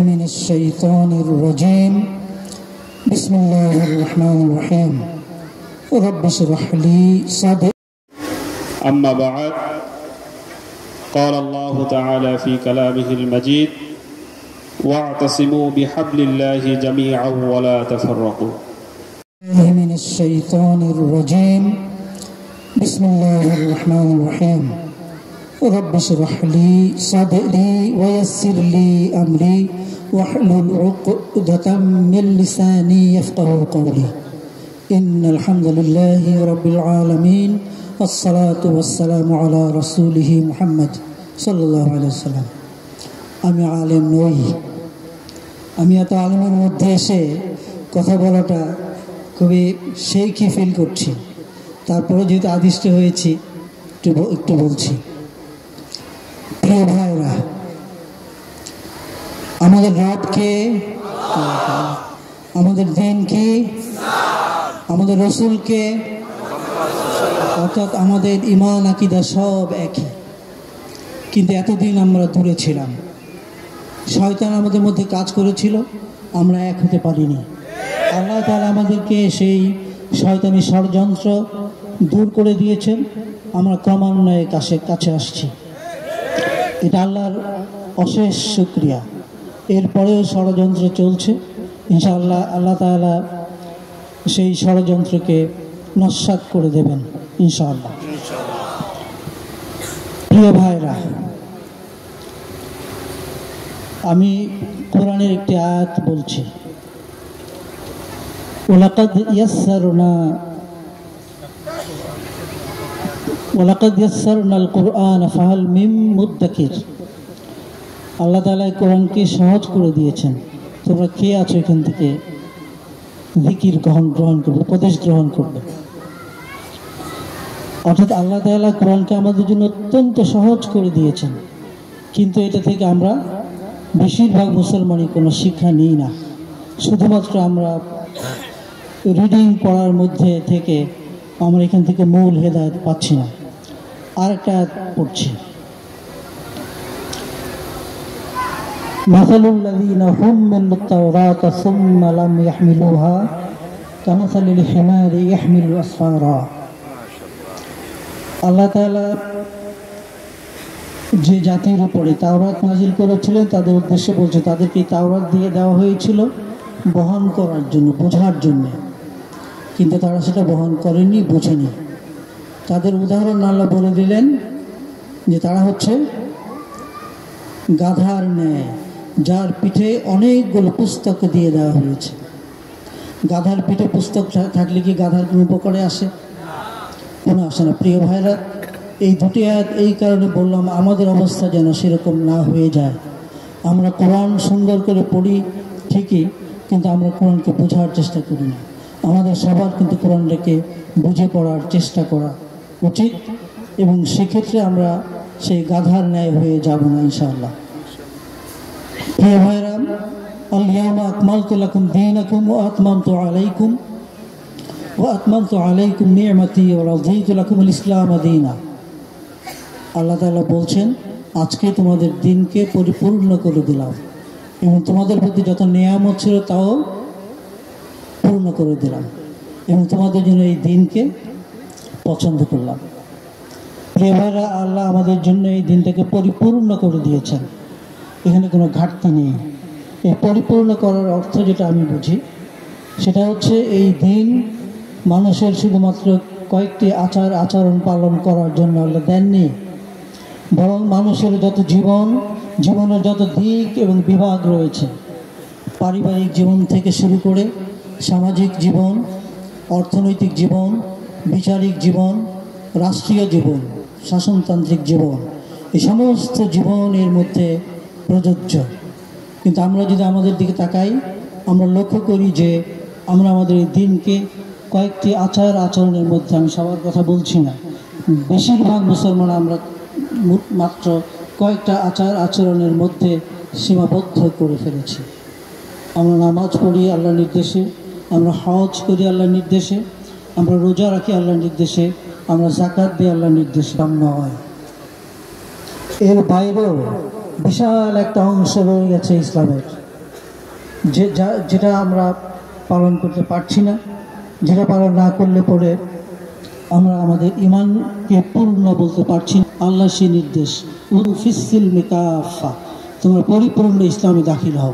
من الشيطان الرجيم بسم الله الرحمن الرحيم رب اشرح لي صدري. أما بعد، قال الله تعالى في كلامه المجيد: واعتصموا بحبل الله جميعا ولا تفرقوا. من الشيطان الرجيم بسم الله الرحمن الرحيم رب اشرح لي صدري ويسر لي أمري واحلل عقدة من لساني يفقهوا قولي. إن الحمد لله رب العالمين والصلاة والسلام على رسوله محمد صلى الله عليه وسلم. আমি আলেম নই, আমি এত আলেমের মধ্যে এসে কথা বলাটা খুবই শেখি ফিল করছি। তারপরে যেহেতু আদিষ্ট হয়েছি একটু বলছি। প্রিয় ভাইরা, আমাদের রবকে, আমাদের দিনকে, আমাদের রসুলকে, অর্থাৎ আমাদের ঈমান আকীদা সব একই, কিন্তু এতদিন আমরা দূরে ছিলাম। শয়তান আমাদের মধ্যে কাজ করেছিল, আমরা এক হতে পারিনি। আল্লাহ তাআলা আমাদেরকে সেই শয়তানি ষড়যন্ত্র দূর করে দিয়েছেন, আমরা ক্রমান্বয়ে কাছে আসছি। এটা আল্লাহর অশেষ শুকরিয়া। এরপরেও ষড়যন্ত্র চলছে, ইনশাআল্লাহ আল্লাহ তাআলা সেই ষড়যন্ত্রকে নস্যাৎ করে দেবেন ইনশাআল্লাহ। প্রিয় ভাইরা, আমি কোরআনের একটি আয়াত বলছি। ওয়ালাকাদ ইয়াসসারনাল কুরআন ফাহাল মিন মুদ্দাকির। আল্লাহ তাআলা কোরআনকে সহজ করে দিয়েছেন, তোমরা কে আছো এখান থেকে জিকির গ্রহণ করবে, উপদেশ গ্রহণ করবে। অর্থাৎ আল্লাহ তাআলা কোরআনকে আমাদের জন্য অত্যন্ত সহজ করে দিয়েছেন, কিন্তু এটা থেকে আমরা বেশিরভাগ মুসলমানই কোনো শিক্ষা নিই না। শুধুমাত্র আমরা রিডিং পড়ার মধ্যে থেকে আমরা এখান থেকে মূল হেদায়েত পাচ্ছি না। আরেকটা পড়ছি, মাসালুল্লাযীনা হুম্মিলুত তাওরাতা সুম্মা লাম ইয়াহমিলুহা কামাসালিল হিমারি ইয়াহমিলু আসফারা। আল্লাহ তাআলা যে জাতির উপরে তাওরাত নাজিল করেছিলেন তাদের উদ্দেশ্যে বলছে, তাদেরকে তাওরাত দিয়ে দেওয়া হয়েছিল বহন করার জন্য, বোঝার জন্য, কিন্তু তারা সেটা বহন করেনি, বোঝেনি। তাদের উদাহরণ আল্লাহ বলে দিলেন যে তারা হচ্ছে গাধার ন্যায়, যার পিঠে অনেকগুলো পুস্তক দিয়ে দেওয়া হয়েছে। গাধার পিঠে পুস্তক থাকলে কি গাধার কোনো উপকারে আসে? কোনো আসে না। প্রিয় ভাইরা, এই দুটি আয়াত এই কারণে বললাম, আমাদের অবস্থা যেন সেরকম না হয়ে যায়। আমরা কোরআন সুন্দর করে পড়ি ঠিকই, কিন্তু আমরা কোরআনকে বোঝার চেষ্টা করি না। আমাদের সবার কিন্তু কোরআনটাকে বুঝে পড়ার চেষ্টা করা উচিত, এবং সেক্ষেত্রে আমরা সেই গাধার ন্যায় হয়ে যাব না ইনশাআল্লাহ। প্রিয় ভাইরা, আল-ইয়াওমা আকমালতু লাকুম দীনাকুম ওয়া আতমামতু আলাইকুম নি'মাতি ওয়া রাদিতু লাকুমুল ইসলাম দীনা। আল্লাহ তাআলা বলছেন, আজকে তোমাদের দিনকে পরিপূর্ণ করে দিলাম এবং তোমাদের প্রতি যত নিয়ামত ছিল তাও পূর্ণ করে দিলাম, এবং তোমাদের জন্য এই দিনকে পছন্দ করলাম। প্রিয় ভাইরা, আল্লাহ আমাদের জন্য এই দিনটাকে পরিপূর্ণ করে দিয়েছেন, এখানে কোনো ঘাটতি নেই। এই পরিপূর্ণ করার অর্থ যেটা আমি বুঝি, সেটা হচ্ছে এই দিন মানুষের শুধুমাত্র কয়েকটি আচরণ পালন করার জন্য আল্লাহ দেননি, বরং মানুষের যত জীবনের যত দিক এবং বিভাগ রয়েছে, পারিবারিক জীবন থেকে শুরু করে সামাজিক জীবন, অর্থনৈতিক জীবন, বিচারিক জীবন, রাষ্ট্রীয় জীবন, শাসনতান্ত্রিক জীবন, এই সমস্ত জীবনের মধ্যে প্রযোজ্য। কিন্তু আমরা যদি আমাদের দিকে তাকাই, আমরা লক্ষ্য করি যে আমরা আমাদের এই দিনকে কয়েকটি আচরণের মধ্যে, আমি সবার কথা বলছি না, বেশিরভাগ মুসলমান আমরা মাত্র কয়েকটা আচরণের মধ্যে সীমাবদ্ধ করে ফেলেছি। আমরা নামাজ পড়ি আল্লাহর নির্দেশে, আমরা হজ করি আল্লাহর নির্দেশে, আমরা রোজা রাখি আল্লাহর নির্দেশে, আমরা যাকাত দিই আল্লাহর নির্দেশে নয়। এর বাইরেও বিশাল একটা অংশ রয়ে গেছে ইসলামের, যেটা আমরা পালন করতে পারছি না, যেটা পালন না করলে পরে আমরা আমাদের ঈমানকে পূর্ণ বলতে পারছি না। আল্লাহ সেই নির্দেশ, উদখুলু ফিস-সিলমি কাফা, তোমরা পরিপূর্ণ ইসলামে দাখিল হও।